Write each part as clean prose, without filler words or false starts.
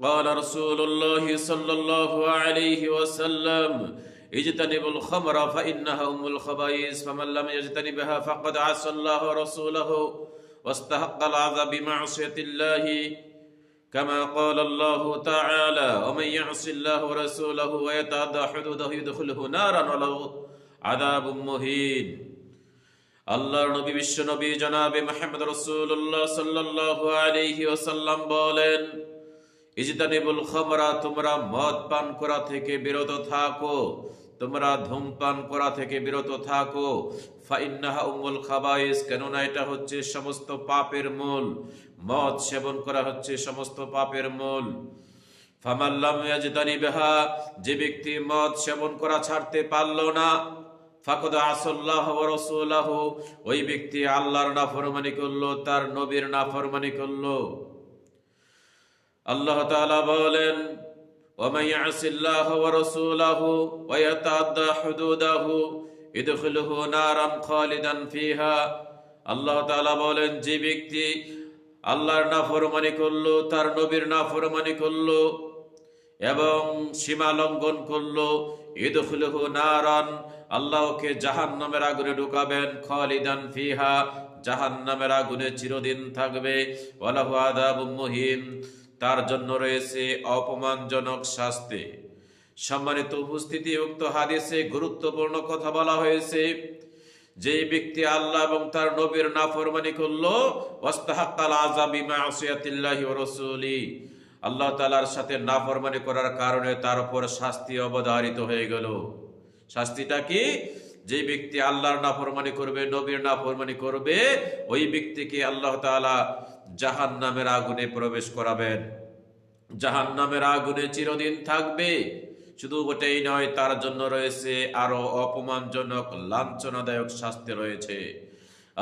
قال رسول الله صلى الله عليه وسلم اجتنبوا الخمر فإنها أم الخبائث فمن لم يجتنبها فقد عصى الله ورسوله واستحق العذاب بمعصية الله كما قال الله تعالى ومن يعص الله ورسوله ويتعدى حدوده يدخله نارا وله عذاب مهين। আল্লাহর নবী বিশ্ব নবী জনাবে মুহাম্মদ রাসূলুল্লাহ সাল্লাল্লাহু আলাইহি ওয়াসাল্লাম বলেন, ইজতানিবুল খামরা, তোমরা মদ পান করা থেকে বিরত থাকো, তোমরা ধূমপান করা থেকে বিরত থাকো। ফাইন্নাহা উম্মুল খাবাইস, কেননা এটা হচ্ছে সমস্ত পাপের মূল। মদ সেবন করা হচ্ছে সমস্ত পাপের মূল। ফামান লাম ইয়াজতানিবহা, যে ব্যক্তি মদ সেবন করা ছাড়তে পারল না, ফাকাদ আসাল্লাহ ওয়া রাসূলাহু, ওই ব্যক্তি আল্লাহর নাফরমানি করলো, তার নবীর নাফরমানি করলো। আল্লাহ তাআলা বলেন, ওয়া ইয়াসিল্লাহ ওয়া রাসূলাহু ওয়া ইয়াতাআদ্দা হুদুদাহু ইদখিলহু নারান খালিদান ফিহা। আল্লাহ তাআলা বলেন, যে ব্যক্তি আল্লাহর নাফরমানি করলো, তার নবীর নাফরমানি করলো এবং সীমা লঙ্ঘন করলো, ইদখিলহু নারান, আল্লাহকে জাহান্নামের আগুনে ঢুকাবেন, খালিদান ফিহা, জাহান্নামের আগুনে চিরদিন থাকবে, ওয়ালাহু আযাবুম মুহিন, তার জন্য রয়েছে অপমানজনক শাস্তি। সম্মানিত উপস্থিতি, উক্ত হাদিসে গুরুত্বপূর্ণ কথা বলা হয়েছে। যে ব্যক্তি আল্লাহ এবং তার নবীর নাফরমানি করলো, ওয়াস্তাহাক্কাল আযাব বিমা'সিয়াতিল্লাহি ওয়া রাসূলি, আল্লাহ তাআলার সাথে নাফরমানি করার কারণে তার উপর শাস্তি অবধারিত হয়ে গেল। শাস্তিটা কি? যে ব্যক্তি আল্লাহর নাফরমানি করবে, নবীর নাফরমানি করবে, ওই ব্যক্তিকে আল্লাহ তাআলা জাহান্নামের আগুনে প্রবেশ করাবেন, জাহান্নামের আগুনে চিরদিন থাকবে। শুধু ওটাই নয়, তার জন্য রয়েছে আরো অপমানজনক লাঞ্ছনাদায়ক শাস্তি রয়েছে।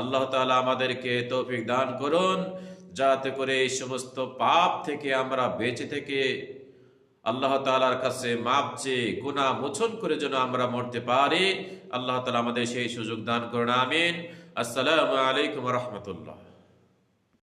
আল্লাহ তাআলা আমাদেরকে তৌফিক দান করুন, যাতে করে এই সমস্ত পাপ থেকে আমরা বেঁচে থেকে আল্লাহ তাআলার কাছে মাপ চেয়ে গুনাহ মোচন করে যেন আমরা মরতে পারি। আল্লাহ তাআলা আমাদের সেই সুযোগ দান করুন, আমিন। আসসালামু আলাইকুম ওয়া রাহমাতুল্লাহ।